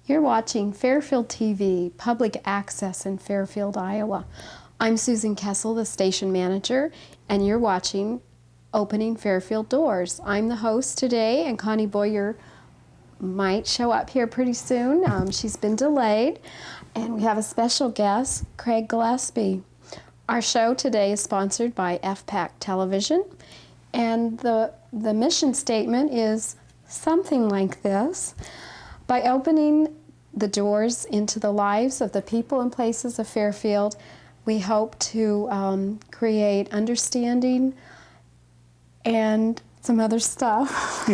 You're watching Fairfield TV, public access in Fairfield, Iowa. I'm Susan Kessel, the station manager, and you're watching Opening Fairfield Doors. I'm the host today, and Connie Boyer might show up here pretty soon. She's been delayed, and we have a special guest, Craig Gillespie. Our show today is sponsored by FPAC Television, and the mission statement is something like this: by opening the doors into the lives of the people and places of Fairfield, we hope to create understanding and some other stuff.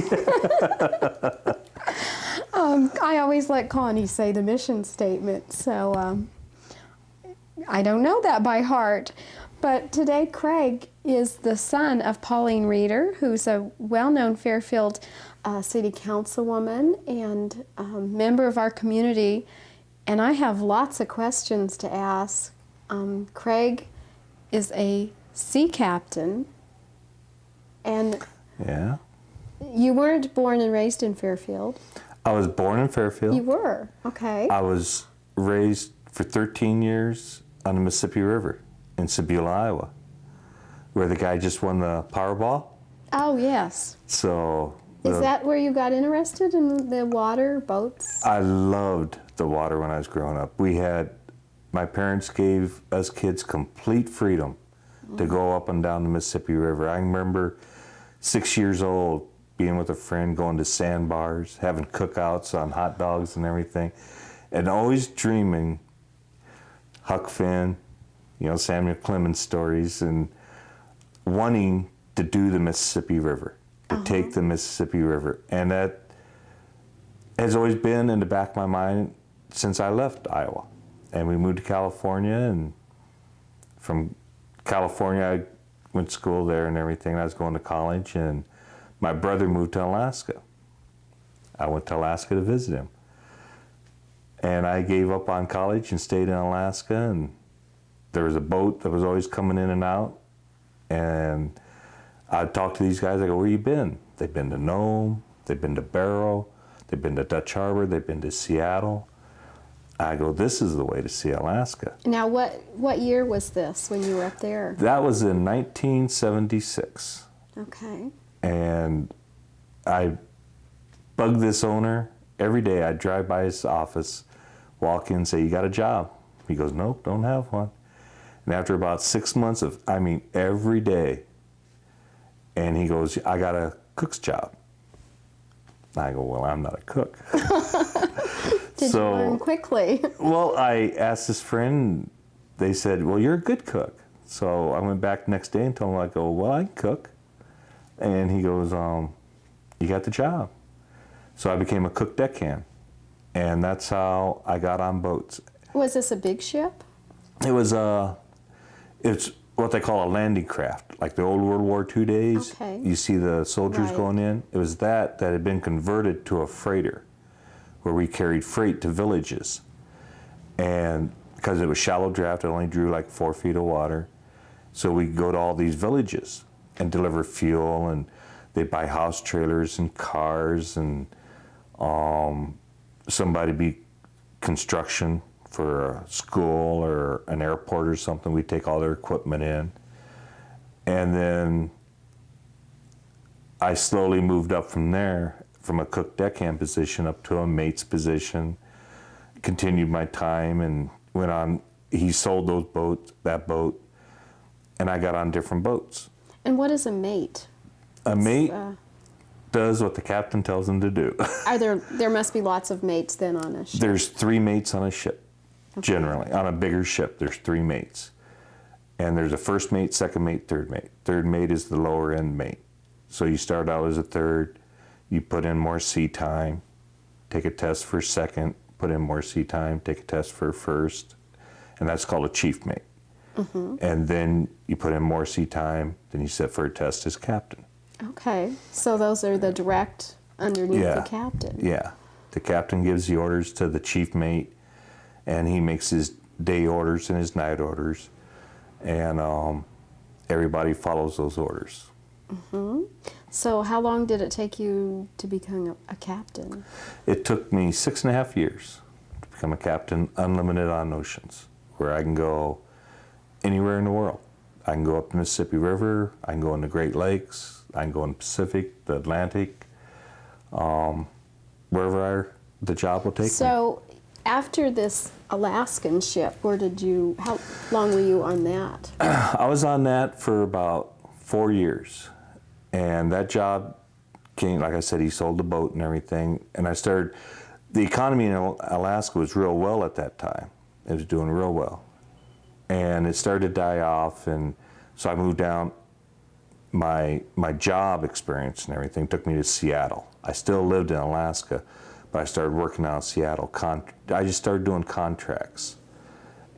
I always let Connie say the mission statement, so I don't know that by heart. But today Craig is the son of Pauline Reeder, who's a well-known Fairfield City Councilwoman and member of our community. And I have lots of questions to ask. Craig is a sea captain, and yeah, you weren't born and raised in Fairfield. I was born in Fairfield. You were, okay. I was raised for 13 years on the Mississippi River in Sabula, Iowa, where the guy just won the Powerball. Oh, yes. So is that where you got interested in the water, boats? I loved the water when I was growing up. My parents gave us kids complete freedom to go up and down the Mississippi River. I remember 6 years old being with a friend, going to sandbars, having cookouts on hot dogs and everything, and always dreaming Huck Finn, Samuel Clemens stories, and wanting to do the Mississippi River, to take the Mississippi River. And that has always been in the back of my mind since I left Iowa. And we moved to California, and from California I went to school there and everything. I was going to college, and my brother moved to Alaska. I went to Alaska to visit him. And I gave up on college and stayed in Alaska, and there was a boat that was always coming in and out. And I'd talk to these guys, I go, where you been? They've been to Nome, they've been to Barrow, they've been to Dutch Harbor, they've been to Seattle. I go, this is the way to see Alaska. Now, what year was this when you were up there? That was in 1976. Okay. And I bugged this owner every day. I'd drive by his office, walk in and say, you got a job? He goes, nope, don't have one. And after about 6 months of, every day, and he goes, I got a cook's job. I go, well, I'm not a cook. Did you learn quickly? Well, I asked this friend, they said, well, you're a good cook. So I went back the next day and told him, I go, well, I can cook. And he goes, you got the job. So I became a cook deckhand. And that's how I got on boats. Was this a big ship? It was it's what they call a landing craft, like the old World War II days. Okay. You see the soldiers going in. It was that had been converted to a freighter, where we carried freight to villages. And because it was shallow draft, it only drew like 4 feet of water. So we'd go to all these villages and deliver fuel, and they'd buy house trailers and cars, and somebody be construction for a school or an airport or something. We'd take all their equipment in. And then I slowly moved up from there, from a cook deckhand position up to a mate's position, continued my time and went on. He sold that boat, and I got on different boats. And what is a mate? A mate does what the captain tells him to do. There must be lots of mates then on a ship. There's 3 mates on a ship, generally. On a bigger ship, there's 3 mates. And there's a first mate, second mate, third mate. Third mate is the lower end mate. So you start out as a third, you put in more sea time, take a test for second, put in more sea time, take a test for first, and that's called a chief mate. And then you put in more sea time, then you sit for a test as captain. Okay, so those are the direct underneath the captain. Yeah, the captain gives the orders to the chief mate, and he makes his day orders and his night orders, and everybody follows those orders. So how long did it take you to become a captain? It took me 6.5 years to become a captain, unlimited on oceans, where I can go anywhere in the world. I can go up the Mississippi River, I can go in the Great Lakes, I can go in the Pacific, the Atlantic, wherever the job will take me. So after this Alaskan ship, how long were you on that? I was on that for about 4 years. And that job came, like I said, he sold the boat and everything. And the economy in Alaska was real well at that time. It was doing real well. And it started to die off, and so I moved down. My job experience and everything took me to Seattle. I still lived in Alaska, but I started working out of Seattle. I just started doing contracts.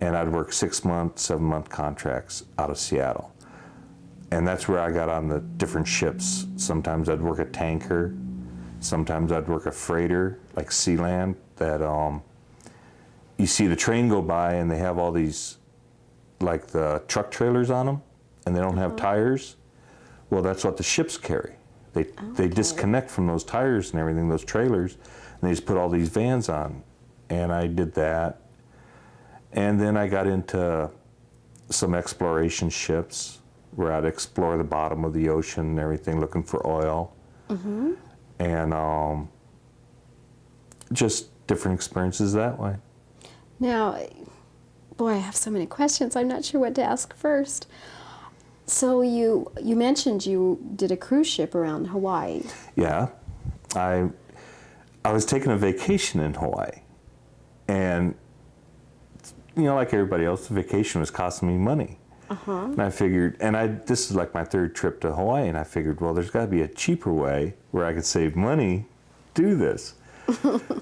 And I'd work 6-month, 7-month contracts out of Seattle. And that's where I got on the different ships. Sometimes I'd work a tanker. Sometimes I'd work a freighter, like Sealand, that you see the train go by and they have all these, like the truck trailers on them, and they don't have tires. Well, that's what the ships carry. They disconnect from those tires and everything, those trailers, and they just put all these vans on. And I did that. And then I got into some exploration ships, where I'd explore the bottom of the ocean and everything, looking for oil. And just different experiences that way. Now, boy, I have so many questions. I'm not sure what to ask first. So you mentioned you did a cruise ship around Hawaii. Yeah. I was taking a vacation in Hawaii. And, like everybody else, the vacation was costing me money. And I figured, this is like my 3rd trip to Hawaii, and I figured, well, there's got to be a cheaper way where I could save money, do this.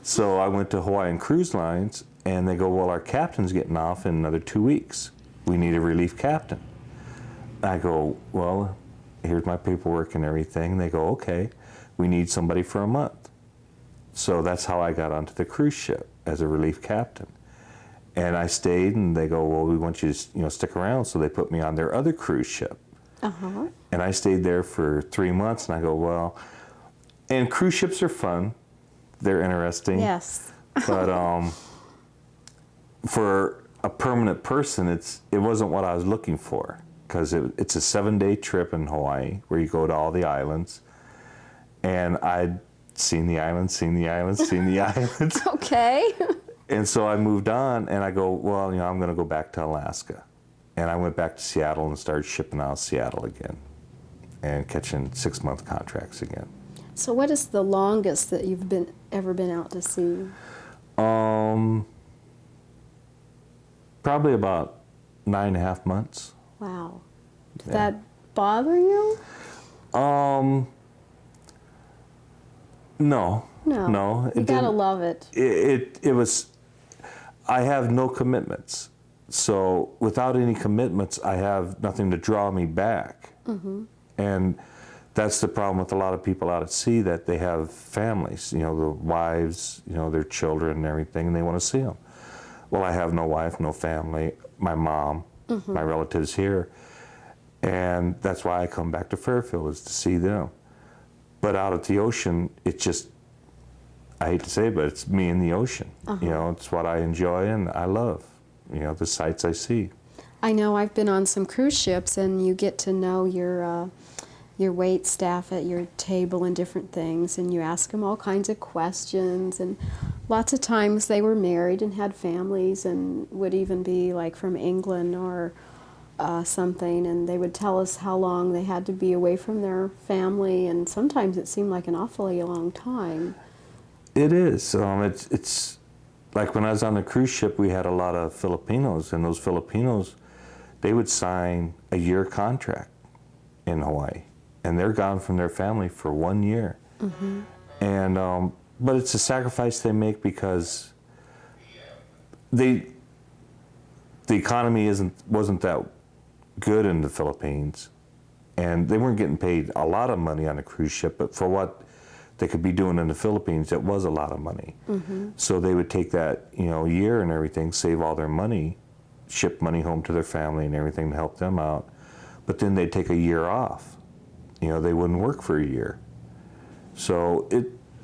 So I went to Hawaiian Cruise Lines, and they go, well, our captain's getting off in another 2 weeks. We need a relief captain. I go, well, here's my paperwork and everything. They go, okay, we need somebody for a month. So that's how I got onto the cruise ship, as a relief captain. And I stayed, and they go, well, we want you to stick around. So they put me on their other cruise ship. And I stayed there for 3 months, and I go, well, and cruise ships are fun. They're interesting. Yes. But for a permanent person, it wasn't what I was looking for, because it's a 7-day trip in Hawaii where you go to all the islands. And I'd seen the islands, seen the islands, seen the islands. Okay. And so I moved on, and I go, well, I'm going to go back to Alaska. And I went back to Seattle and started shipping out of Seattle again and catching 6-month contracts again. So what is the longest that you've ever been out to sea? Probably about 9.5 months. Wow. Did that bother you? No. You gotta love it. It was. I have no commitments, so without any commitments, I have nothing to draw me back. And that's the problem with a lot of people out at sea, that they have families, the wives, their children and everything, and they want to see them. Well, I have no wife, no family, my mom, my relatives here, and that's why I come back to Fairfield, is to see them. But out at the ocean, it's just, I hate to say it, but it's me in the ocean. It's what I enjoy and I love, the sights I see. I know I've been on some cruise ships, and you get to know your wait staff at your table and different things, and you ask them all kinds of questions, and lots of times they were married and had families and would even be like from England or something, and they would tell us how long they had to be away from their family, and sometimes it seemed like an awfully long time. It is. It's like when I was on the cruise ship, we had a lot of Filipinos, and those Filipinos, they would sign a year contract in Hawaii, and they're gone from their family for 1 year. And but it's a sacrifice they make, because the economy wasn't that good in the Philippines, and they weren't getting paid a lot of money on a cruise ship, but for what they could be doing in the Philippines, it was a lot of money. So they would take that year and everything, save all their money, ship money home to their family and everything to help them out, but then they'd take a year off They wouldn't work for a year. So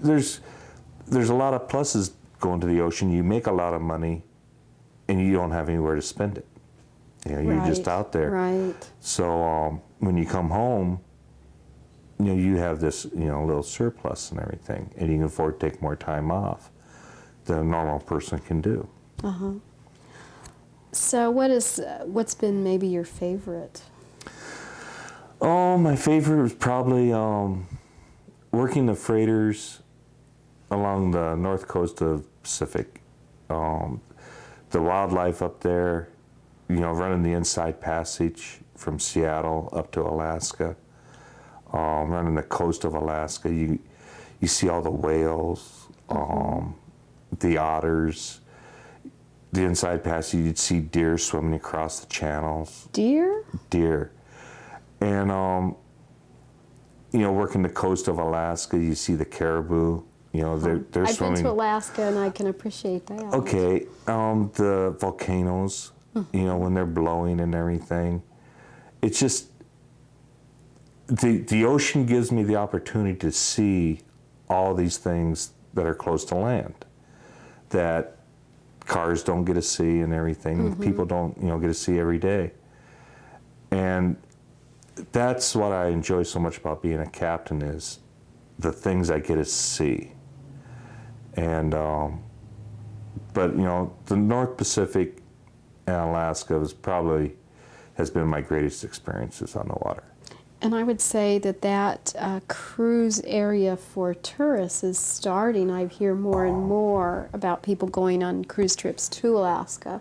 there's a lot of pluses going to the ocean. You make a lot of money, and you don't have anywhere to spend it. You're just out there. Right. So when you come home, you have this little surplus and everything, and you can afford to take more time off than a normal person can do. Uh-huh. So what's been maybe your favorite? Oh, my favorite was probably working the freighters along the north coast of Pacific. The wildlife up there, running the inside passage from Seattle up to Alaska, running the coast of Alaska. You see all the whales, the otters. The inside passage, you'd see deer swimming across the channels. Deer? Deer. And, working the coast of Alaska, you see the caribou. They're I've swimming. been to Alaska, and I can appreciate that. Okay, the volcanoes, when they're blowing and everything. It's just, the ocean gives me the opportunity to see all these things that are close to land, that cars don't get to see and everything. People don't, get to see every day. And that's what I enjoy so much about being a captain, is the things I get to see. And, but the North Pacific and Alaska has been my greatest experiences on the water. And I would say that cruise area for tourists is starting. I hear more and more about people going on cruise trips to Alaska.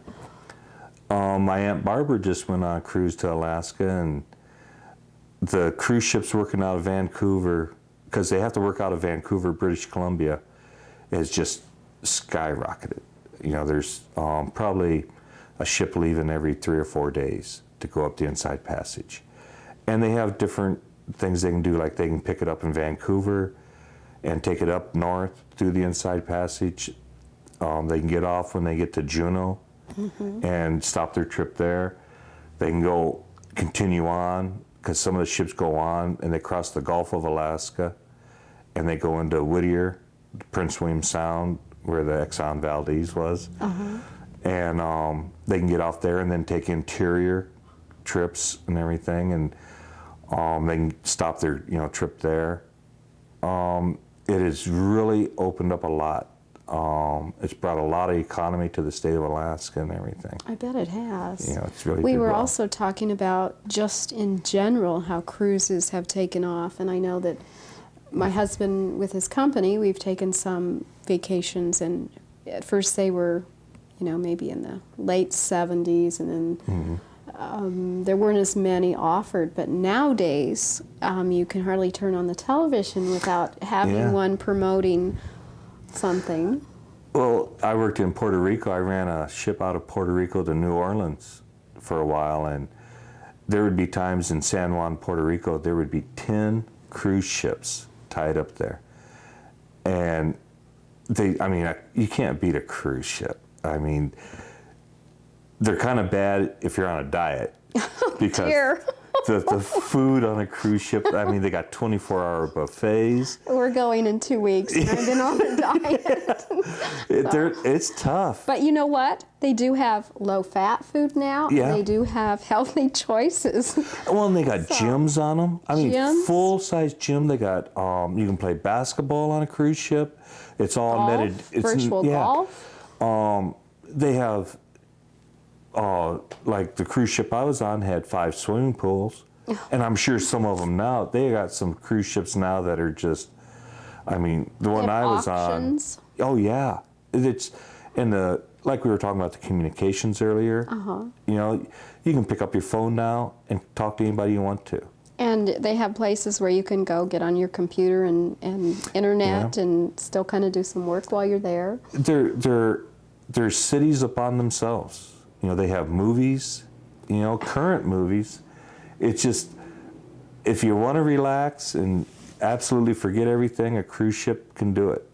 My Aunt Barbara just went on a cruise to Alaska, and the cruise ships working out of Vancouver, because they have to work out of Vancouver, British Columbia, has just skyrocketed. There's probably a ship leaving every 3 or 4 days to go up the inside passage. And they have different things they can do, like they can pick it up in Vancouver and take it up north through the inside passage. They can get off when they get to Juneau and stop their trip there. They can continue on, because some of the ships go on and they cross the Gulf of Alaska and they go into Whittier, Prince William Sound, where the Exxon Valdez was. And they can get off there and then take interior trips and everything, and they can stop their trip there. It has really opened up a lot. It's brought a lot of economy to the state of Alaska and everything. I bet it has. It's really We were also talking about, just in general, how cruises have taken off, and I know that my husband, with his company, we've taken some vacations, and at first they were, maybe in the late 70s, and then there weren't as many offered. But nowadays, you can hardly turn on the television without having one promoting something. Well, I worked in Puerto Rico. I ran a ship out of Puerto Rico to New Orleans for a while, and there would be times in San Juan, Puerto Rico, there would be 10 cruise ships tied up there. And you can't beat a cruise ship. They're kind of bad if you're on a diet, because the food on a cruise ship, they got 24-hour buffets. We're going in 2 weeks, and I've been on a diet. It's tough. But you know what? They do have low-fat food now. Yeah. They do have healthy choices. Well, and they got gyms on them. Gyms? Full-size gym. They got, you can play basketball on a cruise ship. It's all Golf? netted. Virtual golf? They have, like the cruise ship I was on had 5 swimming pools. And I'm sure some of them now, they got some cruise ships now that are just, the one I was auctions? on. Oh, yeah. It's in the, like we were talking about the communications earlier. You can pick up your phone now and talk to anybody you want to. And they have places where you can go get on your computer and internet and still kind of do some work while you're there. They're cities upon themselves. They have movies, current movies. It's just, if you want to relax and absolutely forget everything, a cruise ship can do it.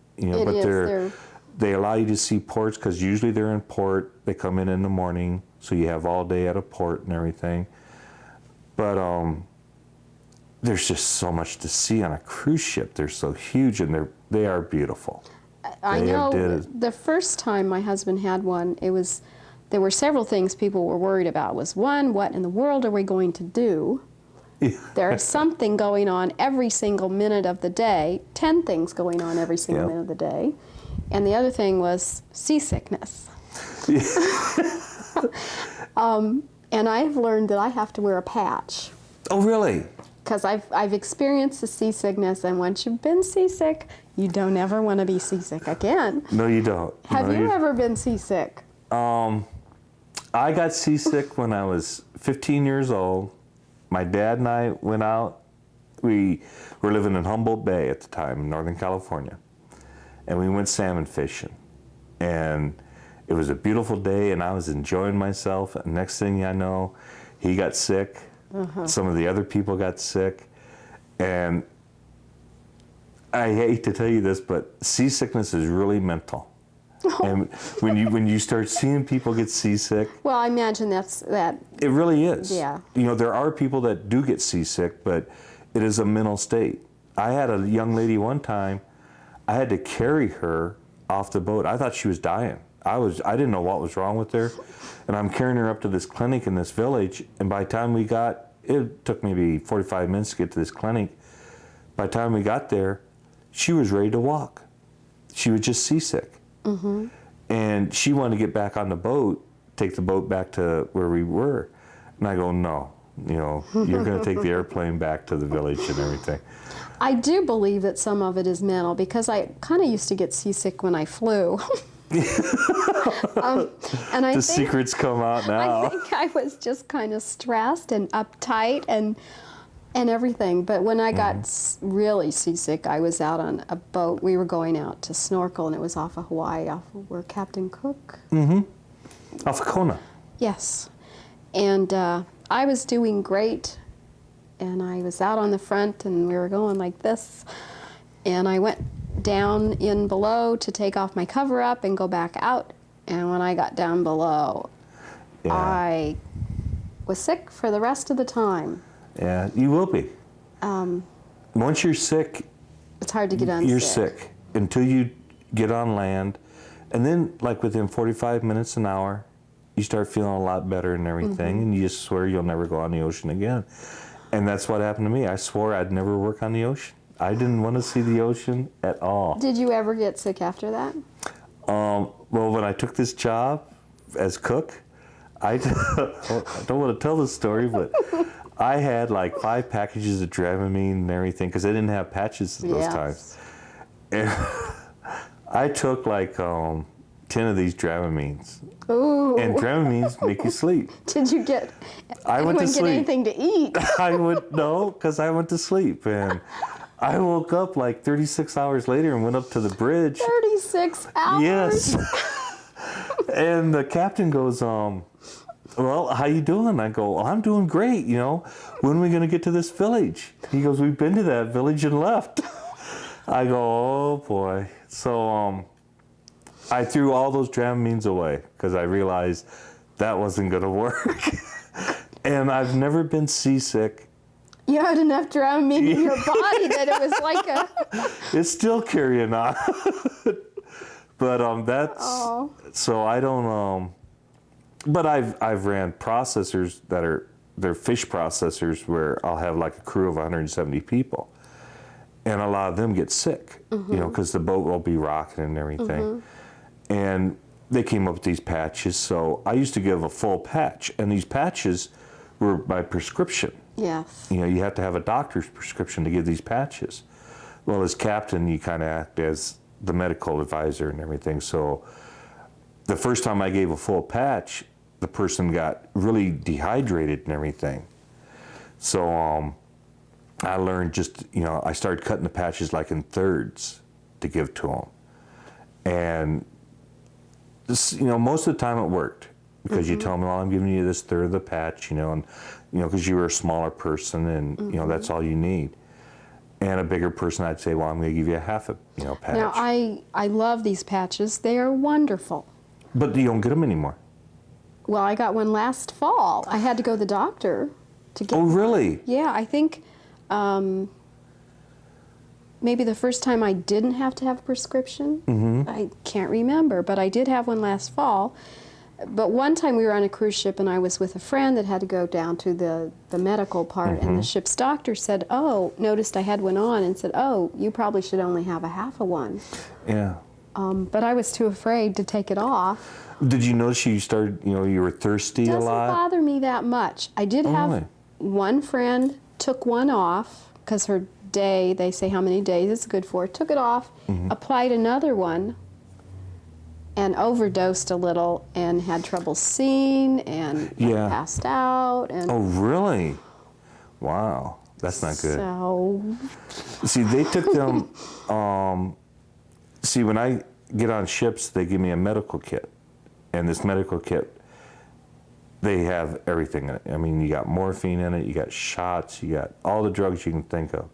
They allow you to see ports, because usually they're in port. They come in the morning, so you have all day at a port and everything. But there's just so much to see on a cruise ship. They're so huge, and they are beautiful. I know the first time my husband had one, there were several things people were worried about. Was one, what in the world are we going to do? There's something going on every single minute of the day, 10 things going on every single minute of the day. And the other thing was seasickness. And I've learned that I have to wear a patch. Oh, really? Because I've experienced the seasickness, and once you've been seasick, you don't ever want to be seasick again. No, you don't. Have you ever been seasick? I got seasick when I was 15 years old. My dad and I went out. We were living in Humboldt Bay at the time in Northern California. And we went salmon fishing. And it was a beautiful day, and I was enjoying myself. And next thing I know, he got sick. Some of the other people got sick. And I hate to tell you this, but seasickness is really mental. And when you start seeing people get seasick, well, I imagine that. It really is. Yeah. You know, there are people that do get seasick, but it is a mental state. I had a young lady one time, I had to carry her off the boat. I thought she was dying. I didn't know what was wrong with her. And I'm carrying her up to this clinic in this village, and by the time it took maybe 45 minutes to get to this clinic. By the time we got there, she was ready to walk. She was just seasick. And she wanted to get back on the boat, take the boat back to where we were. And I go, no, you're going to take the airplane back to the village and everything. I do believe that some of it is mental, because I kind of used to get seasick when I flew. And I The think, secrets come out now. I think I was just kind of stressed and uptight and everything. But when I got really seasick, I was out on a boat. We were going out to snorkel, and it was off of Hawaii, off of where Captain Cook. Off of Kona. Yes. And I was doing great, and I was out on the front, and we were going like this. And I went down in below to take off my cover up and go back out. And when I got down below, I was sick for the rest of the time. Yeah, you will be. Once you're sick, it's hard to get unsick. You're sick until you get on land. And then, like within 45 minutes, an hour, you start feeling a lot better and everything, and you just swear you'll never go on the ocean again. And that's what happened to me. I swore I'd never work on the ocean. I didn't want to see the ocean at all. Did you ever get sick after that? Well, when I took this job as cook, I don't want to tell the story, but I had like 5 packages of Dramamine and everything, because they didn't have patches at those times. And I took like 10 of these Dramamines. Ooh. And Dramamines make you sleep. Did you get anything to eat? No, because I went to sleep. And I woke up like 36 hours later and went up to the bridge. 36 hours? Yes. And the captain goes, well, how you doing? I go, well, I'm doing great, When are we going to get to this village? He goes, we've been to that village and left. I go, oh, boy. So I threw all those Dramamines away because I realized that wasn't going to work. And I've never been seasick. You had enough Dramamine in your body that it was like a... It's still carrying on. But that's... Oh. So I don't... But I've ran processors they're fish processors where I'll have like a crew of 170 people. And a lot of them get sick, because the boat will be rocking and everything. And they came up with these patches. So I used to give a full patch. And these patches were by prescription. Yes. You have to have a doctor's prescription to give these patches. Well, as captain, you kind of act as the medical advisor and everything. So the first time I gave a full patch, the person got really dehydrated and everything. So I learned I started cutting the patches like in thirds to give to them. And this, most of the time it worked, because you tell them, well, I'm giving you this third of the patch, and because you were a smaller person, and that's all you need. And a bigger person, I'd say, well, I'm going to give you a half a patch. Now, I love these patches. They are wonderful. But you don't get them anymore. Well, I got one last fall. I had to go to the doctor to get. Oh, really? Yeah, I think maybe the first time I didn't have to have a prescription. I can't remember, but I did have one last fall. But one time we were on a cruise ship and I was with a friend that had to go down to the medical part, and the ship's doctor said, noticed I had one on and said, you probably should only have a half of one. Yeah. But I was too afraid to take it off. Did you notice you started, you were thirsty a lot? It doesn't bother me that much. I did have one friend took one off because her day, they say how many days it's good for, took it off, applied another one, and overdosed a little and had trouble seeing and passed out. And oh, really? Wow, that's not good. So, see, they took them. See, when I get on ships, they give me a medical kit, and this medical kit, they have everything in it. I mean, you got morphine in it, you got shots, you got all the drugs you can think of,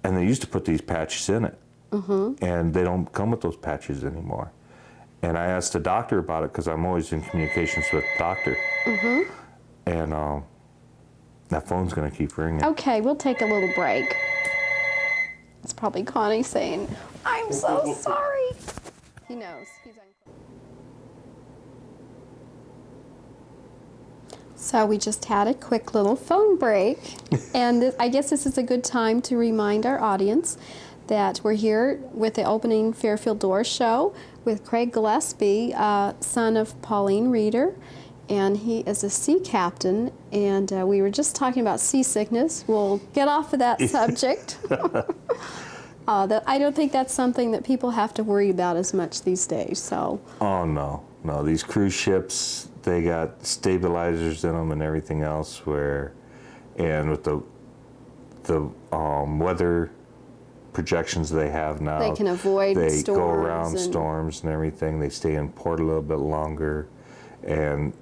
and they used to put these patches in it, and they don't come with those patches anymore. And I asked the doctor about it because I'm always in communications with the doctor. And that phone's going to keep ringing. Okay, we'll take a little break. It's probably Connie saying, I'm so sorry. He knows. He's uncomfortable. So we just had a quick little phone break. And I guess this is a good time to remind our audience that we're here with the opening Fairfield Doors show with Craig Gillespie, son of Pauline Reeder, and he is a sea captain, and we were just talking about seasickness. We'll get off of that subject. I don't think that's something that people have to worry about as much these days. So. Oh no, these cruise ships, they got stabilizers in them and everything else, and with the weather projections they have now, they can avoid storms. They go around and storms and everything. They stay in port a little bit longer, and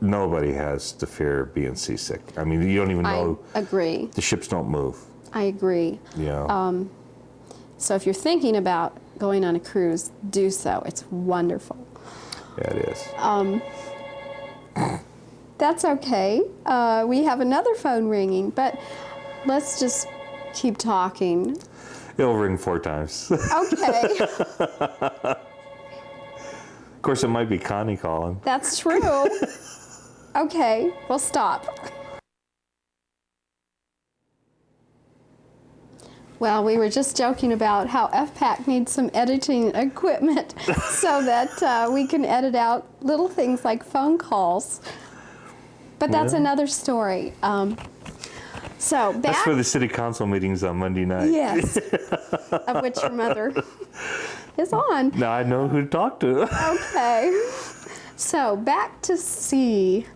nobody has the fear of being seasick. I mean, you don't even know. I agree. The ships don't move. I agree. Yeah. So if you're thinking about going on a cruise, do so. It's wonderful. Yeah, it is. That's okay. We have another phone ringing, but let's just keep talking. It'll ring 4 times. Okay. Of course, it might be Connie calling. That's true. Okay, we'll stop. Well, we were just joking about how FPAC needs some editing equipment so that we can edit out little things like phone calls. But that's another story. That's for the city council meetings on Monday night. Yes, of which your mother is on. Now I know who to talk to. Okay. So back to sea.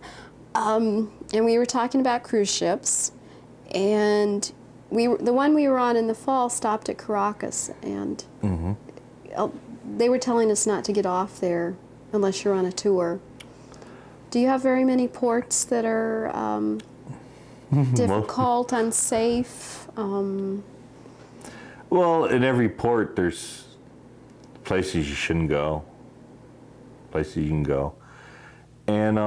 And we were talking about cruise ships. And the one we were on in the fall stopped at Caracas. And they were telling us not to get off there unless you're on a tour. Do you have very many ports that are difficult, unsafe? Well, in every port, there's places you shouldn't go, places you can go, and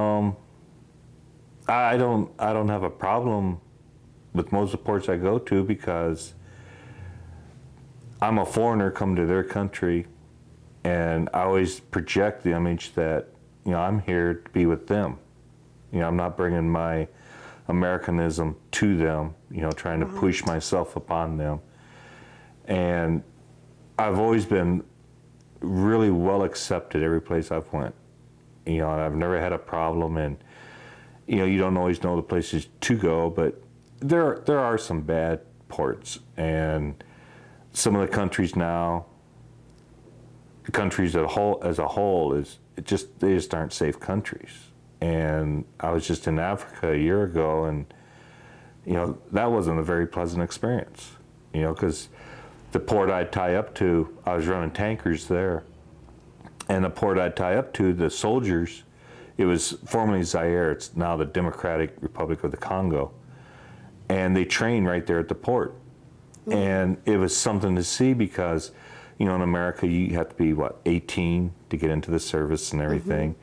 I don't have a problem with most of the ports I go to because I'm a foreigner coming to their country, and I always project the image that I'm here to be with them. I'm not bringing my Americanism to them, trying to push myself upon them. And I've always been really well accepted every place I've went. And I've never had a problem, and you don't always know the places to go, but there are some bad ports, and some of the countries now, countries as a whole they just aren't safe countries. And I was just in Africa a year ago, and that wasn't a very pleasant experience. Because the port I'd tie up to, I was running tankers there, and the port I'd tie up to, the soldiers, it was formerly Zaire, it's now the Democratic Republic of the Congo, and they train right there at the port. And it was something to see because, in America you have to be 18 to get into the service and everything.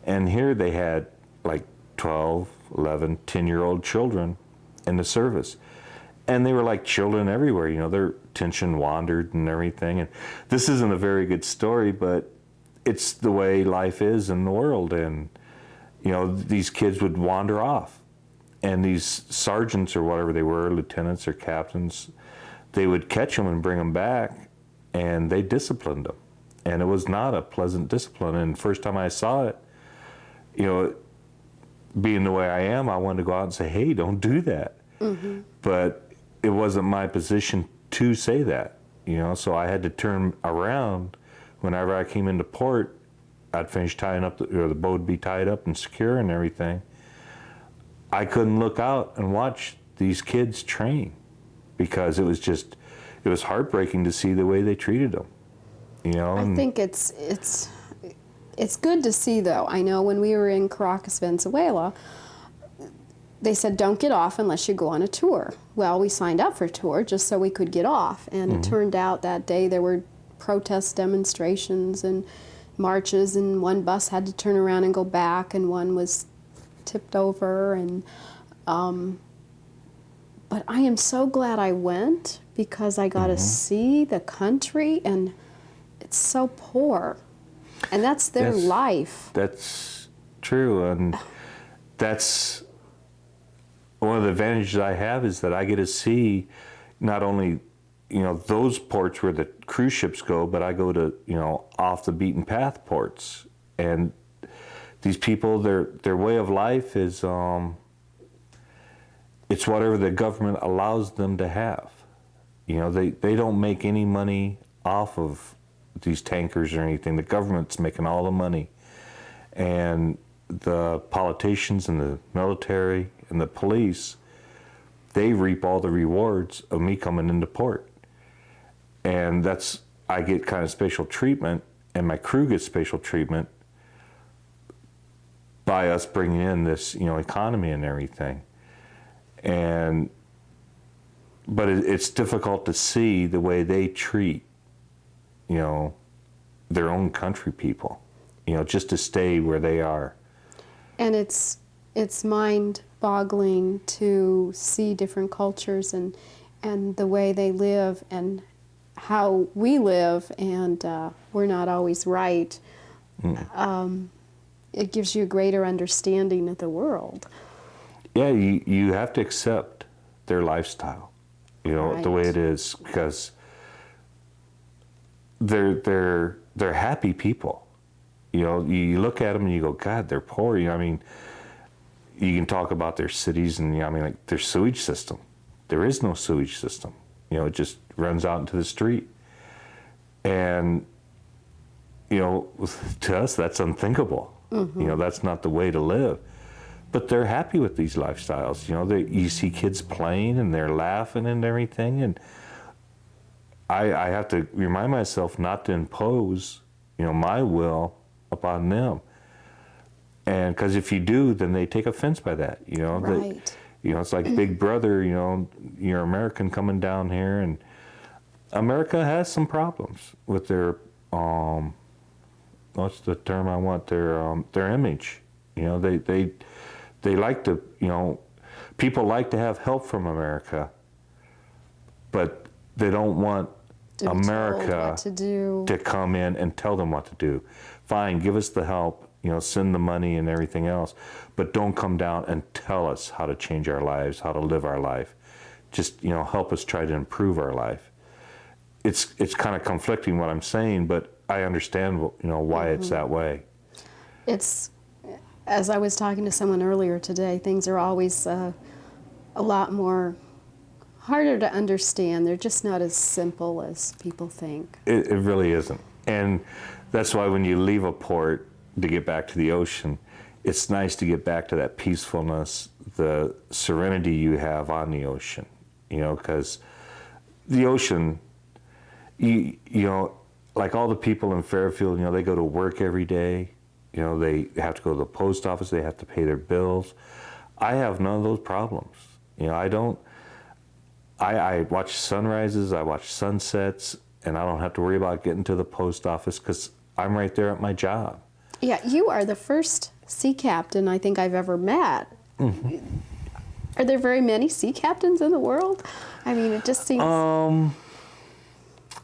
And here they had like 12, 11, 10-year-old children in the service. And they were like children everywhere, you know, their attention wandered and everything. And this isn't a very good story, but it's the way life is in the world. And, you know, these kids would wander off. And these sergeants or whatever they were, lieutenants or captains, they would catch them and bring them back, and they disciplined them. And it was not a pleasant discipline. And the first time I saw it, you know, being the way I am, I wanted to go out and say, hey, don't do that. Mm-hmm. But it wasn't my position to say that, you know, so I had to turn around. Whenever I came into port, I'd finish tying up, or the boat would be tied up and secure and everything. I couldn't look out and watch these kids train because it was heartbreaking to see the way they treated them, you know. I think it's good to see, though. I know when we were in Caracas, Venezuela, they said, don't get off unless you go on a tour. Well, we signed up for a tour just so we could get off. And it turned out that day there were protest demonstrations and marches, and one bus had to turn around and go back, and one was tipped over. And but I am so glad I went, because I got to see the country, and it's so poor. And that's their life. That's true. And that's one of the advantages I have, is that I get to see not only, you know, those ports where the cruise ships go, but I go to, you know, off the beaten path ports. And these people, their way of life is, it's whatever the government allows them to have. You know, they don't make any money off of these tankers or anything. The government's making all the money. And the politicians and the military and the police, they reap all the rewards of me coming into port. And I get kind of special treatment, and my crew gets special treatment by us bringing in this, you know, economy and everything. But it's difficult to see the way they treat, you know, their own country people, you know, just to stay where they are. And it's mind-boggling to see different cultures and the way they live and how we live, and we're not always right. It gives you a greater understanding of the world. Yeah, you have to accept their lifestyle, you know, Right. the way it is, because they're happy people. You know, you look at them and you go, God, they're poor. You know, I mean, you can talk about their cities and, you know, I mean, like their sewage system. There is no sewage system. You know, it just runs out into the street. And, you know, to us, that's unthinkable. Mm-hmm. You know, that's not the way to live. But they're happy with these lifestyles. You know, you see kids playing and they're laughing and everything. And I have to remind myself not to impose, you know, my will upon them. And because if you do, then they take offense by that. You know, Right. You know, it's like Big Brother. You know, you're American coming down here, and America has some problems with their what's the term I want? Their image. You know, they like to, you know, people like to have help from America, but they don't want America to come in and tell them what to do. Fine, give us the help, you know, send the money and everything else, but don't come down and tell us how to change our lives, how to live our life. Just, you know, help us try to improve our life. It's kind of conflicting what I'm saying, but I understand, you know, why it's that way. It's, as I was talking to someone earlier today, things are always a lot more harder to understand. They're just not as simple as people think. It really isn't. And that's why when you leave a port to get back to the ocean, it's nice to get back to that peacefulness, the serenity you have on the ocean, you know, because the ocean, you know, like all the people in Fairfield, you know, they go to work every day, you know, they have to go to the post office, they have to pay their bills. I have none of those problems. You know, I watch sunrises, I watch sunsets, and I don't have to worry about getting to the post office because I'm right there at my job. Yeah, you are the first sea captain I think I've ever met. Mm-hmm. Are there very many sea captains in the world? I mean, it just seems...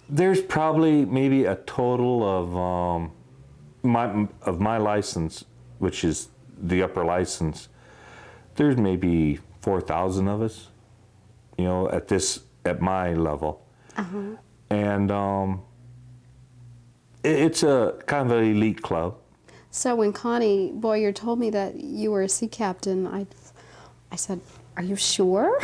There's probably maybe a total of my license, which is the upper license. There's maybe 4,000 of us, you know, at my level. And it's a kind of an elite club. So when Connie Boyer told me that you were a sea captain, I said, "Are you sure?"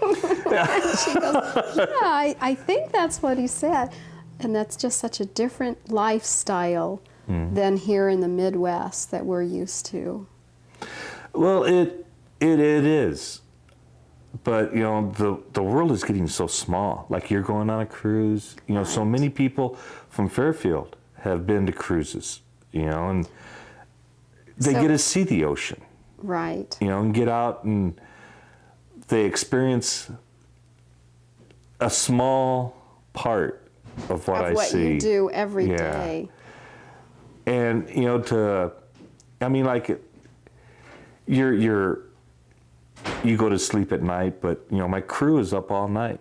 And she goes, "Yeah, I think that's what he said." And that's just such a different lifestyle than here in the Midwest that we're used to. Well, it is. But, you know, the world is getting so small. Like, you're going on a cruise. You know, Right. so many people from Fairfield have been to cruises, you know, and they get to see the ocean. Right. You know, and get out and they experience a small part of what I see. Of what you do every day. And, you know, I mean, like, you go to sleep at night, but, you know, my crew is up all night.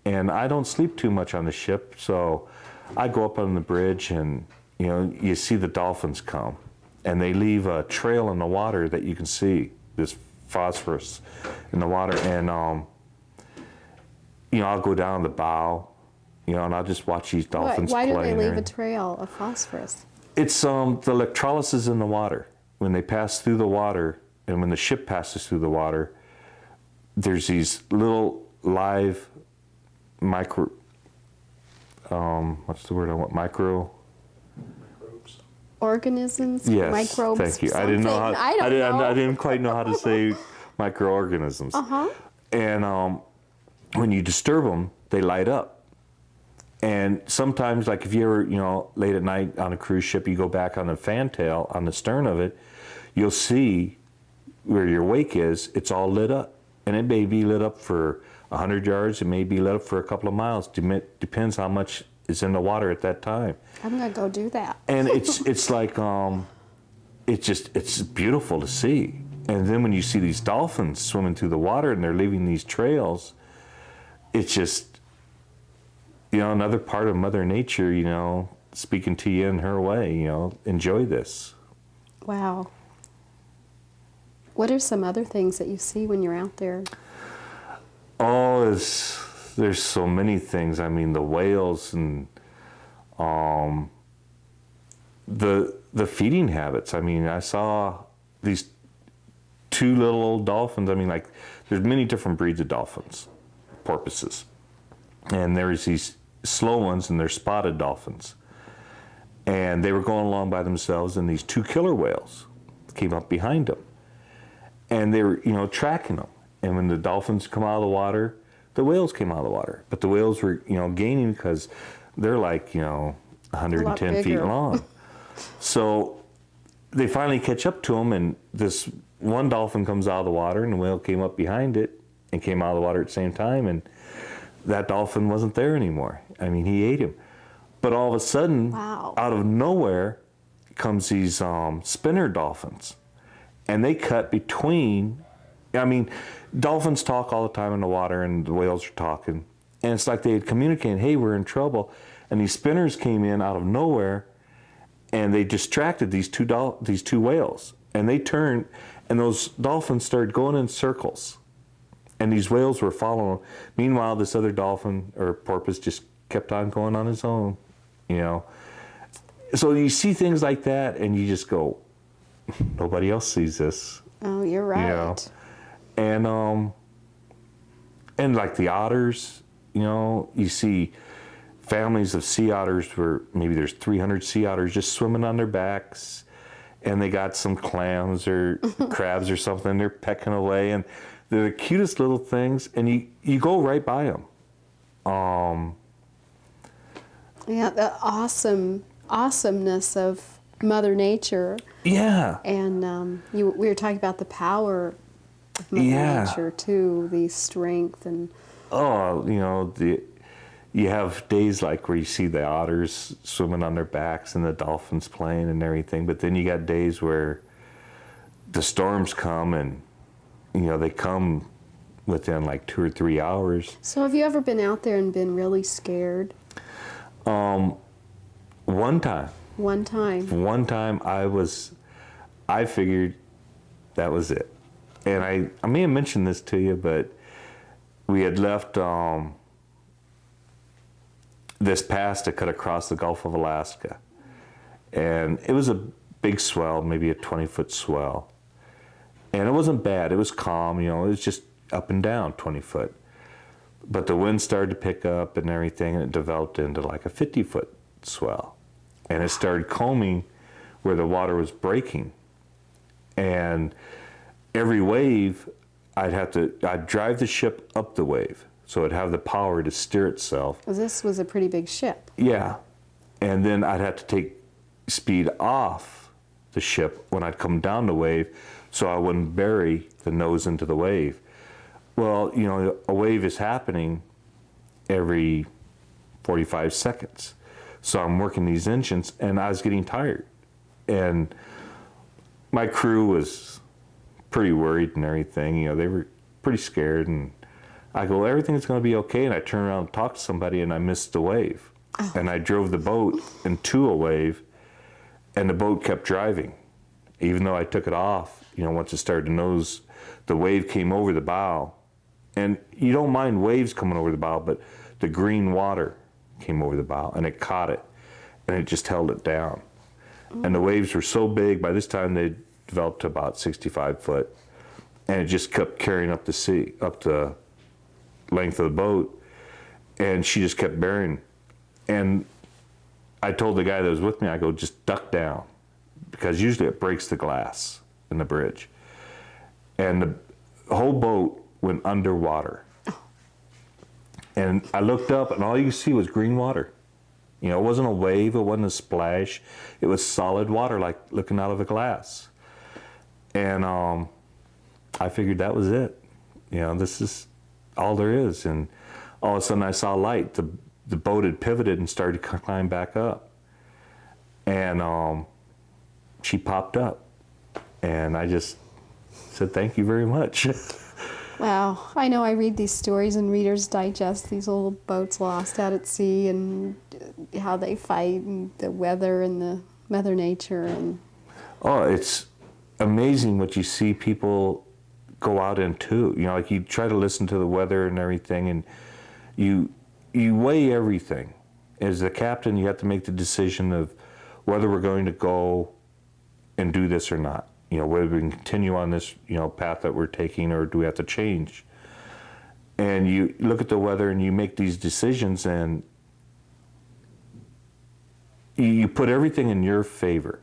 And I don't sleep too much on the ship, so I go up on the bridge and, you know, you see the dolphins come. And they leave a trail in the water that you can see, this phosphorus in the water. And, you know, I'll go down the bow, you know, and I'll just watch these dolphins play. Why do they leave a trail of phosphorus? It's the electrolysis in the water. When they pass through the water, and when the ship passes through the water, there's these little live micro, what's the word I want? Microbes. Organisms? Yes, Microbes? thank you. I didn't know how. I didn't quite know how to say microorganisms. And when you disturb them, they light up. And sometimes, like if you ever, you know, late at night on a cruise ship, you go back on the fantail on the stern of it, you'll see where your wake is. It's all lit up, and it may be lit up for 100 yards. It may be lit up for a couple of miles. Depends how much is in the water at that time. I'm gonna go do that. And it's like it's beautiful to see. And then when you see these dolphins swimming through the water and they're leaving these trails, it's just, you know, another part of Mother Nature, you know, speaking to you in her way, you know, enjoy this. Wow. What are some other things that you see when you're out there? Oh, there's so many things. I mean, the whales and the feeding habits. I mean, I saw these two little old dolphins. I mean, like, there's many different breeds of dolphins, porpoises. And there's these slow ones, and they're spotted dolphins. And they were going along by themselves, and these two killer whales came up behind them. And they were, you know, tracking them. And when the dolphins come out of the water, the whales came out of the water. But the whales were, you know, gaining because they're like, you know, 110 feet long. So they finally catch up to them, and this one dolphin comes out of the water, and the whale came up behind it and came out of the water at the same time. And that dolphin wasn't there anymore. I mean, he ate him. But all of a sudden, wow, out of nowhere comes these spinner dolphins. And they cut between, I mean, dolphins talk all the time in the water, and the whales are talking. And it's like they had communicated, hey, we're in trouble. And these spinners came in out of nowhere, and they distracted these two whales. And they turned, and those dolphins started going in circles. And these whales were following them. Meanwhile, this other dolphin or porpoise just kept on going on his own, you know. So you see things like that, and you just go, nobody else sees this. Oh, you're right. You know? And like the otters, you know, you see families of sea otters where maybe there's 300 sea otters just swimming on their backs, and they got some clams or crabs or something. They're pecking away, and they're the cutest little things, and you go right by them. Yeah, the awesomeness of Mother Nature. Yeah. And we were talking about the power of Mother Nature too, the strength and. Oh, you know, you have days like where you see the otters swimming on their backs and the dolphins playing and everything, but then you got days where the storms come and, you know, they come within like 2 or 3 hours. So have you ever been out there and been really scared? One time. One time. One time I figured that was it. And I may have mentioned this to you, but we had left this pass to cut across the Gulf of Alaska. And it was a big swell, maybe a 20-foot swell. And it wasn't bad, it was calm, you know, it was just up and down 20 foot. But the wind started to pick up and everything, and it developed into like a 50-foot swell. And it started combing where the water was breaking. And every wave, I'd drive the ship up the wave, so it'd have the power to steer itself. Well, this was a pretty big ship. Yeah. And then I'd have to take speed off the ship when I'd come down the wave, so I wouldn't bury the nose into the wave. Well, you know, a wave is happening every 45 seconds. So I'm working these engines, and I was getting tired. And my crew was pretty worried and everything. You know, they were pretty scared. And I go, everything's going to be okay. And I turn around and talk to somebody, and I missed the wave. Oh. And I drove the boat into a wave, and the boat kept driving. Even though I took it off, you know, once it started to nose, the wave came over the bow. And you don't mind waves coming over the bow, but the green water came over the bow, and it caught it, and it just held it down. And the waves were so big, by this time they developed to about 65 foot, and it just kept carrying up the sea, up the length of the boat, and she just kept bearing. And I told the guy that was with me, I go, just duck down, because usually it breaks the glass in the bridge. And the whole boat went underwater. And I looked up, and all you could see was green water. You know, it wasn't a wave, it wasn't a splash. It was solid water, like looking out of a glass. And I figured that was it. You know, this is all there is. And all of a sudden I saw light. The boat had pivoted and started to climb back up. And she popped up. And I just said, thank you very much. Wow. I know I read these stories in Reader's Digest, these little boats lost out at sea and how they fight and the weather and the Mother Nature. And oh, it's amazing what you see people go out into. You know, like you try to listen to the weather and everything, and you weigh everything. As the captain, you have to make the decision of whether we're going to go and do this or not. You know, whether we can continue on this, you know, path that we're taking, or do we have to change? And you look at the weather and you make these decisions, and you put everything in your favor.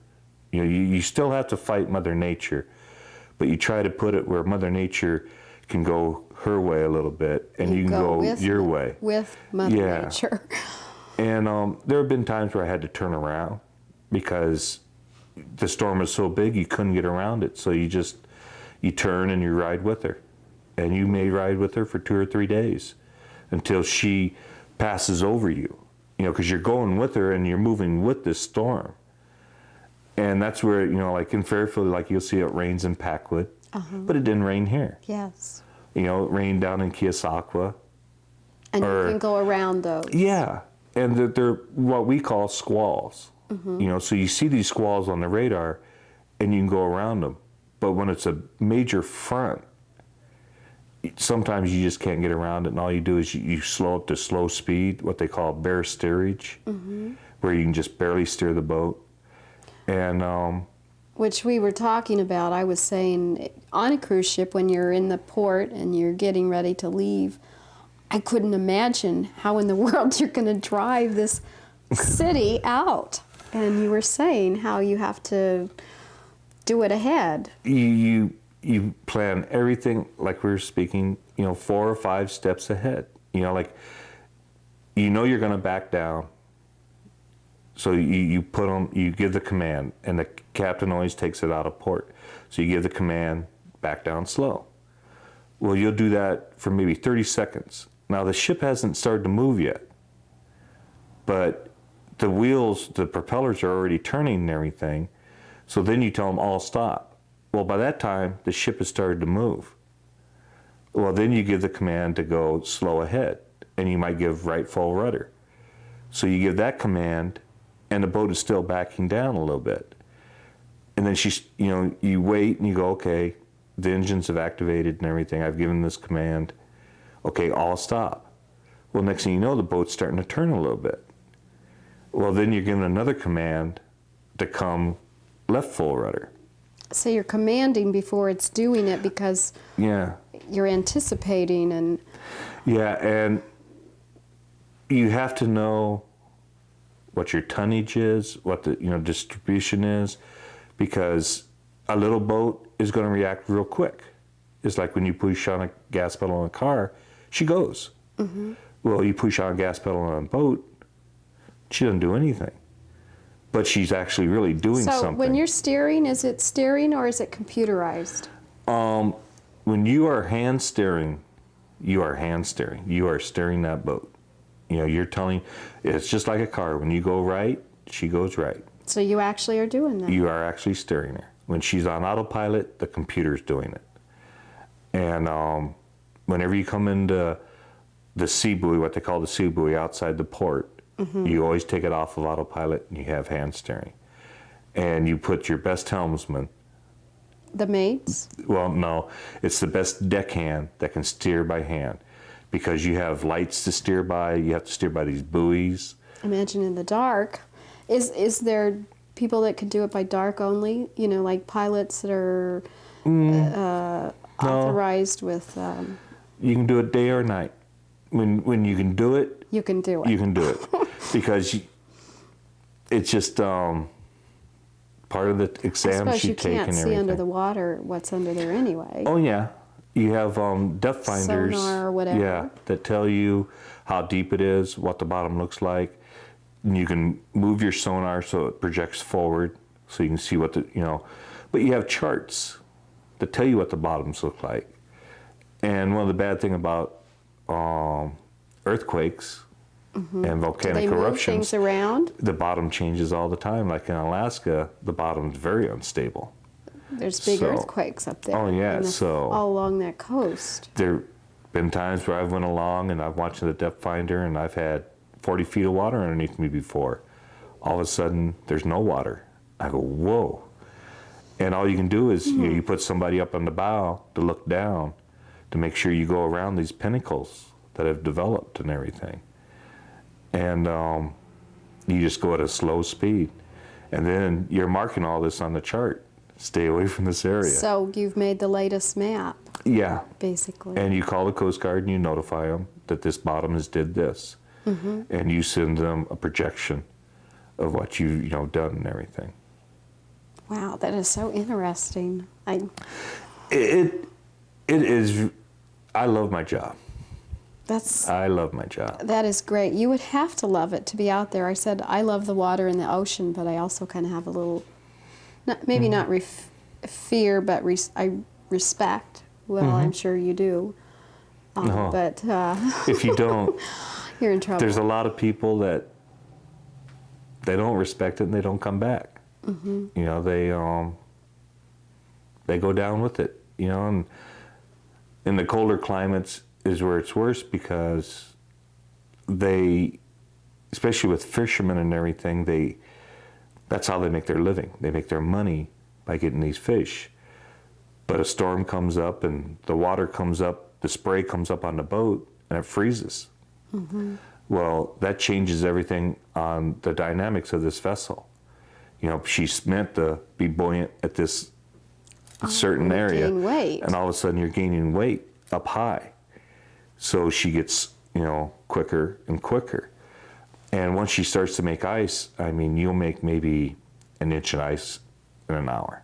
You know, you still have to fight Mother Nature, but you try to put it where Mother Nature can go her way a little bit, and you can go your way. With Mother Nature. And there have been times where I had to turn around because the storm was so big you couldn't get around it. So you turn and you ride with her. And you may ride with her for 2 or 3 days until she passes over you. You know, because you're going with her and you're moving with this storm. And that's where, you know, like in Fairfield, like you'll see it rains in Packwood, but it didn't rain here. Yes. You know, it rained down in Keosauqua. And you can go around those. Yeah. And they're what we call squalls. You know, so you see these squalls on the radar and you can go around them. But when it's a major front, sometimes you just can't get around it, and all you do is you slow up to slow speed, what they call bare steerage, where you can just barely steer the boat. And which we were talking about, I was saying, on a cruise ship when you're in the port and you're getting ready to leave, I couldn't imagine how in the world you're going to drive this city out. And you were saying how you have to do it ahead. You plan everything, like we were speaking, you know, 4 or 5 steps ahead. You know, like, you know you're going to back down. So you put them, you give the command, and the captain always takes it out of port. So you give the command, back down slow. Well, you'll do that for maybe 30 seconds. Now, the ship hasn't started to move yet, but the wheels, the propellers are already turning and everything. So then you tell them all stop. Well, by that time, the ship has started to move. Well, then you give the command to go slow ahead, and you might give right full rudder. So you give that command, and the boat is still backing down a little bit. And then you wait and you go, okay, the engines have activated and everything. I've given this command. Okay, all stop. Well, next thing you know, the boat's starting to turn a little bit. Well, then you're given another command to come left full rudder. So you're commanding before it's doing it because you're anticipating and... Yeah, and you have to know what your tonnage is, what the distribution is, because a little boat is going to react real quick. It's like when you push on a gas pedal on a car, she goes. Mm-hmm. Well, you push on a gas pedal on a boat, she doesn't do anything. But she's actually really doing something. So when you're steering, is it steering or is it computerized? When you are hand steering, you are hand steering. You are steering that boat. You're telling, it's just like a car. When you go right, she goes right. So you actually are doing that? You are actually steering her. When she's on autopilot, the computer's doing it. And whenever you come into the sea buoy, what they call the sea buoy outside the port, mm-hmm. you always take it off of autopilot and you have hand steering. And you put your best helmsman. The mates? Well, no. It's the best deckhand that can steer by hand. Because you have lights to steer by, you have to steer by these buoys. Imagine in the dark. Is there people that could do it by dark only? Like pilots that are authorized with... You can do it day or night. When you can do it... You can do it. You can do it. Because it's just part of the exams you take and everything. I suppose you can't see under the water what's under there anyway. Oh, yeah. You have depth finders. Sonar or whatever. Yeah, that tell you how deep it is, what the bottom looks like. And you can move your sonar so it projects forward, so you can see what But you have charts that tell you what the bottoms look like. And one of the bad things about earthquakes mm-hmm. and volcanic eruptions, things around? The bottom changes all the time. Like in Alaska, the bottom's very unstable. There's big earthquakes up there. Oh yeah, all along that coast. There've been times where I've went along and I've watched the depth finder and I've had 40 feet of water underneath me before. All of a sudden, there's no water. I go, whoa. And all you can do is you put somebody up on the bow to look down to make sure you go around these pinnacles that have developed and everything. And you just go at a slow speed. And then you're marking all this on the chart. Stay away from this area. So you've made the latest map. Yeah. Basically. And you call the Coast Guard and you notify them that this bottom has did this. Mm-hmm. And you send them a projection of what you've done and everything. Wow, that is so interesting. It is. I love my job. I love my job. That is great. You would have to love it to be out there. I said I love the water and the ocean, but I also kind of have a little, not fear, but I respect. Well, mm-hmm. I'm sure you do. No. But if you don't, you're in trouble. There's a lot of people that they don't respect it and they don't come back. Mm-hmm. They go down with it. And in the colder climates is where it's worse because they, especially with fishermen and everything, that's how they make their living. They make their money by getting these fish. But a storm comes up and the water comes up, the spray comes up on the boat and it freezes. Mm-hmm. Well, that changes everything on the dynamics of this vessel. She's meant to be buoyant at this certain area. Gain weight. And all of a sudden you're gaining weight up high. So she gets, quicker and quicker. And once she starts to make ice, you'll make maybe an inch of ice in an hour.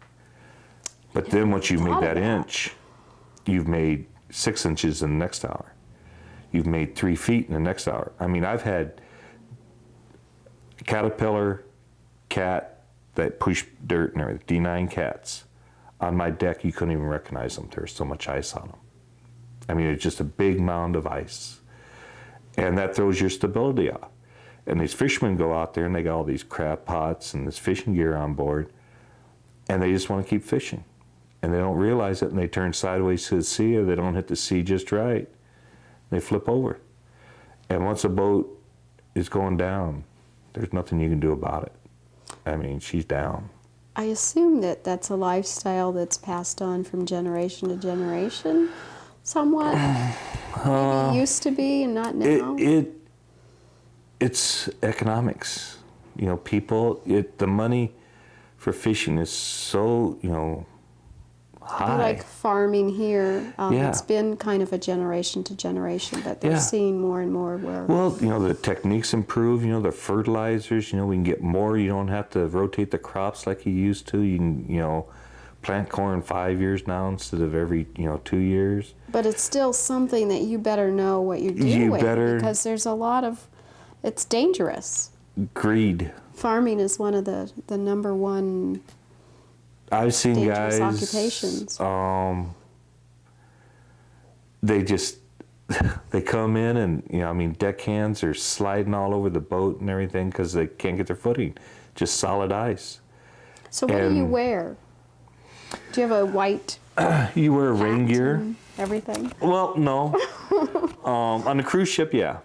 But then once you've made that inch, you've made 6 inches in the next hour. You've made 3 feet in the next hour. I've had caterpillar, cat that push dirt and everything, D9 cats. On my deck, you couldn't even recognize them. There was so much ice on them. It's just a big mound of ice. And that throws your stability off. And these fishermen go out there and they got all these crab pots and this fishing gear on board. And they just want to keep fishing. and they don't realize it, and they turn sideways to the sea, or they don't hit the sea just right. They flip over. And once a boat is going down, there's nothing you can do about it. I mean, she's down. I assume that that's a lifestyle that's passed on from generation to generation, somewhat. Maybe it used to be and not now. It's economics. You know, people, the money for fishing is so, you know, high. Like farming here, Yeah. it's been kind of a generation to generation, but they're Yeah. seeing more and more where... Well, you know, the techniques improve, you know, the fertilizers, you know, we can get more. You don't have to rotate the crops like you used to. You can, you know, plant corn 5 years now instead of every, 2 years. But it's still something that you better know what you're doing. You better... Because there's a lot of... It's dangerous. Greed. Farming is one of the number one I've seen dangerous guys... occupations. They just... They come in and, you know, I mean, deckhands are sliding all over the boat and everything because they can't get their footing. Just solid ice. So what do you wear? Do you have a white You wear hat rain gear. and everything? Well, no. On the cruise ship, yeah.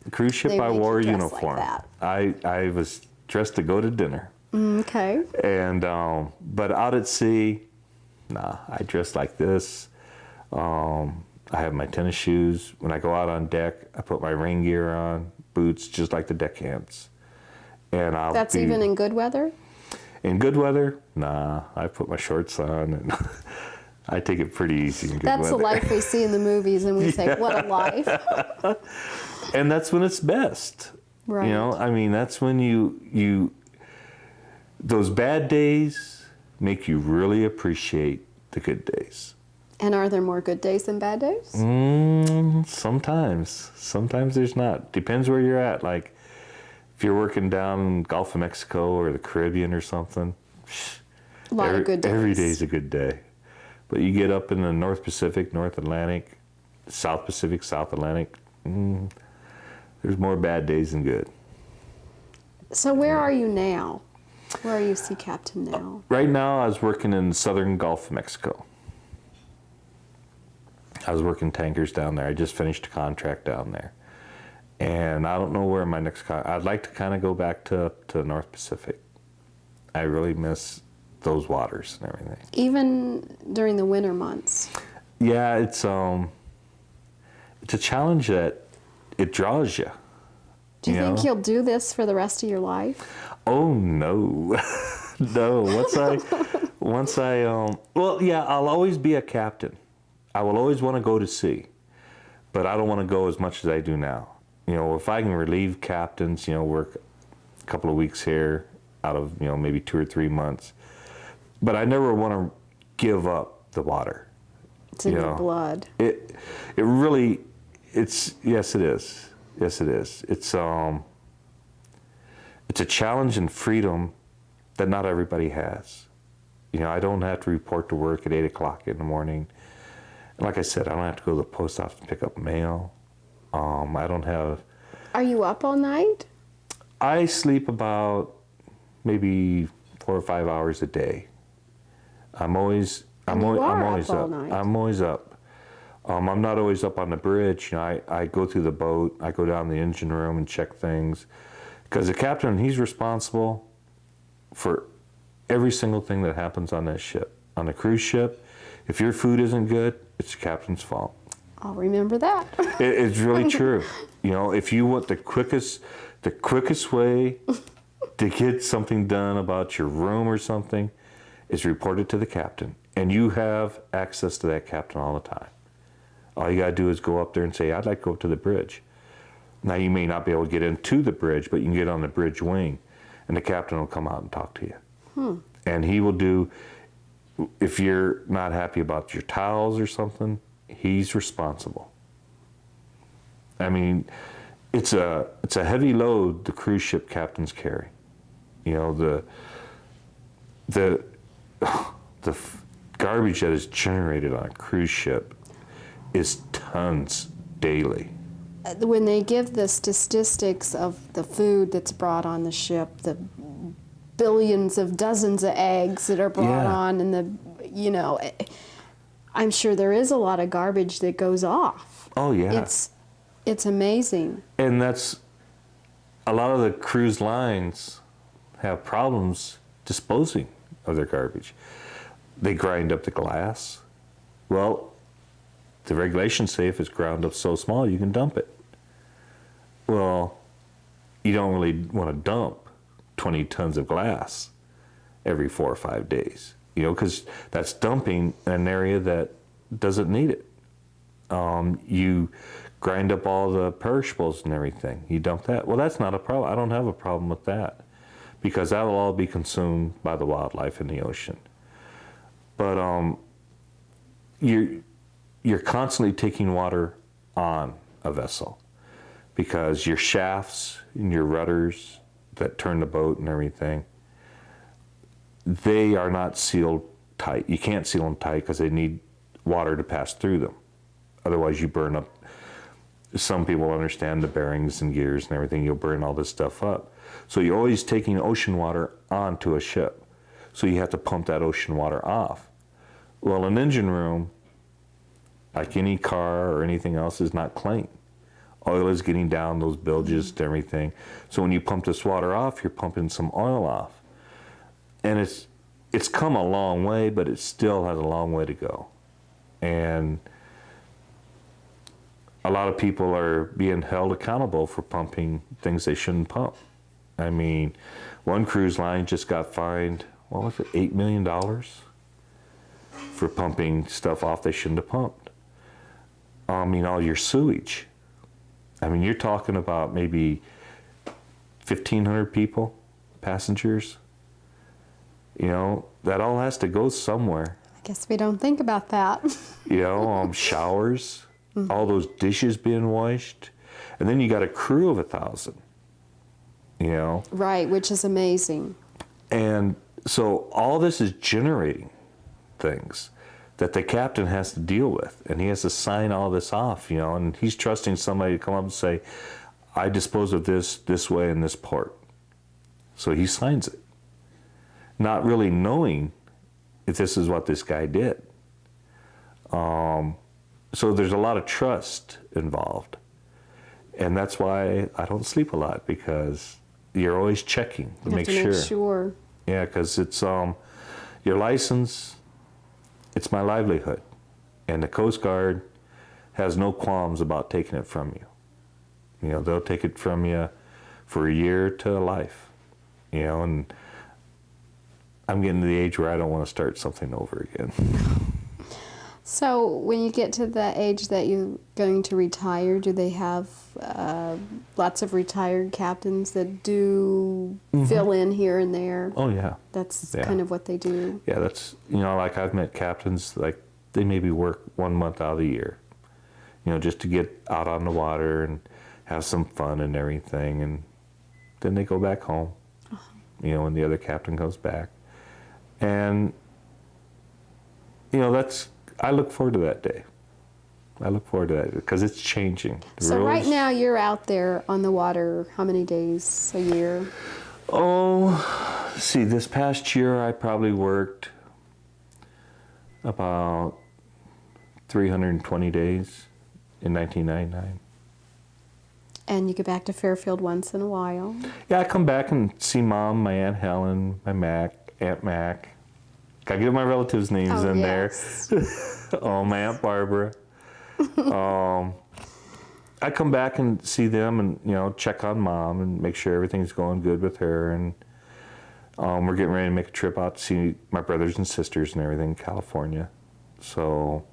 The cruise ship, They I make wore a you dress uniform. like I was dressed to go to dinner. Okay. And but out at sea, nah, I dress like this. I have my tennis shoes. When I go out on deck, I put my rain gear on, boots, just like the deckhands. And That's even in good weather? In good weather, nah, I put my shorts on and I take it pretty easy in good weather. That's the life we see in the movies, and we say, what a life. And that's when it's best. Right. You know, I mean, that's when you those bad days make you really appreciate the good days. And are there more good days than bad days? Sometimes. Sometimes there's not. Depends where you're at. Like, if you're working down in Gulf of Mexico or the Caribbean or something, A lot of good days. every day's a good day. But you get up in the North Pacific, North Atlantic, South Pacific, South Atlantic, there's more bad days than good. So where are you now? Where are you sea captain now? Right now, I was working in the southern Gulf of Mexico. I was working tankers down there. I just finished a contract down there. And I don't know where my next I'd like to kind of go back to the North Pacific. I really miss those waters and everything. Even during the winter months? Yeah, it's a challenge that it draws you. Do you think you'll do this for the rest of your life? Oh, no. No, well, yeah, I'll always be a captain. I will always want to go to sea, but I don't want to go as much as I do now. You know, if I can relieve captains, you know, work a couple of weeks here out of, you know, maybe 2 or 3 months. But I never want to give up the water. It's in your blood. It really, yes, it is. Yes, it is. It's a challenge and freedom that not everybody has. You know, I don't have to report to work at 8 o'clock in the morning. And like I said, I don't have to go to the post office to pick up mail. I don't have... Are you up all night? I sleep about maybe 4 or 5 hours a day. I'm always up. I'm always up. I'm not always up on the bridge. You know, I go through the boat. I go down the engine room and check things. Because the captain, he's responsible for every single thing that happens on that ship. On the cruise ship, if your food isn't good, it's the captain's fault. I'll remember that. It's really true. You know, if you want the quickest way to get something done about your room or something is report it to the captain. And you have access to that captain all the time. All you got to do is go up there and say, I'd like to go up to the bridge. Now, you may not be able to get into the bridge, but you can get on the bridge wing, and the captain will come out and talk to you. And he will do, if you're not happy about your towels or something, he's responsible. I mean, it's a heavy load the cruise ship captains carry. You know, the garbage that is generated on a cruise ship is tons daily. When they give the statistics of the food that's brought on the ship, the billions of dozens of eggs that are brought on, and you know, I'm sure there is a lot of garbage that goes off. Oh, yeah. It's amazing. And that's, a lot of the cruise lines have problems disposing of their garbage. They grind up the glass. Well, the regulations say if it's ground up so small, you can dump it. Well, you don't really want to dump 20 tons of glass every 4 or 5 days, you know, because that's dumping in an area that doesn't need it. You grind up all the perishables and everything. You dump that. Well, that's not a problem. I don't have a problem with that because that will all be consumed by the wildlife in the ocean. But you're constantly taking water on a vessel because your shafts and your rudders that turn the boat and everything, they are not sealed tight. You can't seal them tight because they need water to pass through them. Otherwise you burn up. Some people understand the bearings and gears and everything. You'll burn all this stuff up. So you're always taking ocean water onto a ship. So you have to pump that ocean water off. Well, an engine room, like any car or anything else, is not clean. Oil is getting down those bilges and everything. So when you pump this water off, you're pumping some oil off. And it's come a long way, but it still has a long way to go. And a lot of people are being held accountable for pumping things they shouldn't pump. I mean, one cruise line just got fined, what was it, $8 million for pumping stuff off they shouldn't have pumped. I mean, all your sewage. I mean, you're talking about maybe 1,500 people, passengers. You know, that all has to go somewhere. I guess we don't think about that. You know, showers, all those dishes being washed. And then you got a crew of 1,000, you know. Right, which is amazing. And so all this is generating things that the captain has to deal with. And he has to sign all this off, you know. And he's trusting somebody to come up and say, I dispose of this way in this port. So he signs it, not really knowing if this is what this guy did. So there's a lot of trust involved. And that's why I don't sleep a lot, because you're always checking to make sure. Yeah, because it's your license, it's my livelihood. And the Coast Guard has no qualms about taking it from you. You know, they'll take it from you for a year to life. You know, and I'm getting to the age where I don't want to start something over again. So when you get to the age that you're going to retire, do they have lots of retired captains that do fill in here and there? Oh, yeah. That's kind of what they do? Yeah, that's, you know, like I've met captains, like they maybe work 1 month out of the year, you know, just to get out on the water and have some fun and everything. And then they go back home, you know, when the other captain goes back. And, you know, I look forward to that day. I look forward to that because it's changing. So right now you're out there on the water how many days a year? Oh, see, this past year I probably worked about 320 days in 1999. And you get back to Fairfield once in a while? Yeah, I come back and see Mom, my Aunt Helen, my Aunt Mac. Gotta get my relatives' names in there. Oh, my Aunt Barbara. I come back and see them and, you know, check on Mom and make sure everything's going good with her. And we're getting ready to make a trip out to see my brothers and sisters and everything in California. So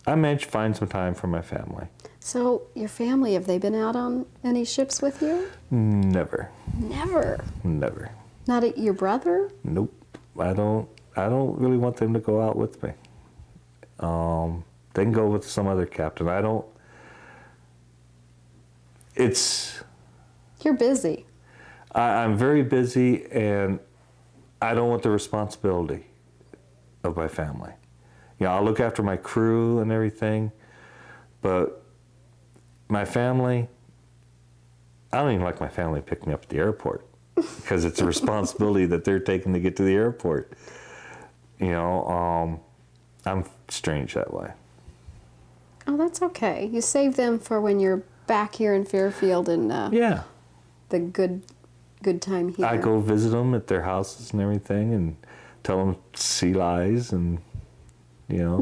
I managed to find some time for my family. So your family, have they been out on any ships with you? Never. Never? Never. Not your brother? Nope. I don't really want them to go out with me. They can go with some other captain. You're busy. I'm very busy, and I don't want the responsibility of my family. You know, I'll look after my crew and everything, but my family, I don't even like my family to pick me up at the airport because it's a responsibility that they're taking to get to the airport. You know, I'm strange that way. Oh, that's okay. You save them for when you're back here in Fairfield and Yeah. the good time here. I go visit them at their houses and everything and tell them sea lies and, you know,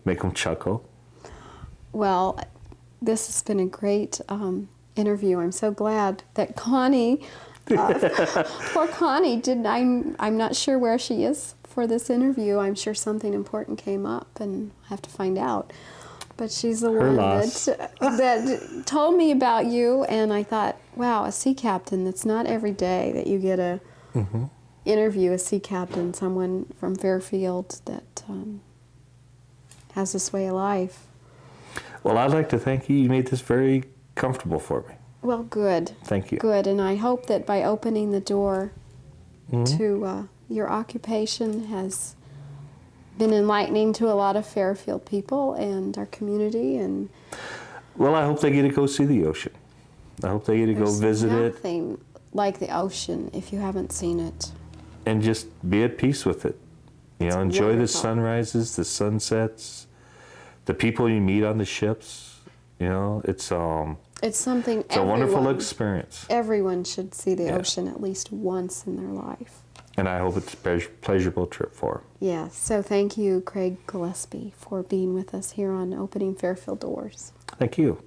make them chuckle. Well, this has been a great interview. I'm so glad that Connie, poor Connie, I'm not sure where she is for this interview. I'm sure something important came up and I have to find out. But she's the one that told me about you, and I thought, wow, a sea captain, that's not every day that you get to interview a sea captain, someone from Fairfield that has this way of life. Well, I'd like to thank you. You made this very comfortable for me. Well, good. Thank you. Good, and I hope that by opening the door to your occupation has been enlightening to a lot of Fairfield people and our community. And well, I hope they get to go see the ocean. I hope they get to go visit it. There's nothing like the ocean if you haven't seen it. And just be at peace with it. You know, enjoy the sunrises, the sunsets, the people you meet on the ships. You know, it's something. It's a wonderful experience. Everyone should see the ocean at least once in their life. And I hope it's a pleasurable trip for them. Yes. So thank you, Craig Gillespie, for being with us here on Opening Fairfield Doors. Thank you.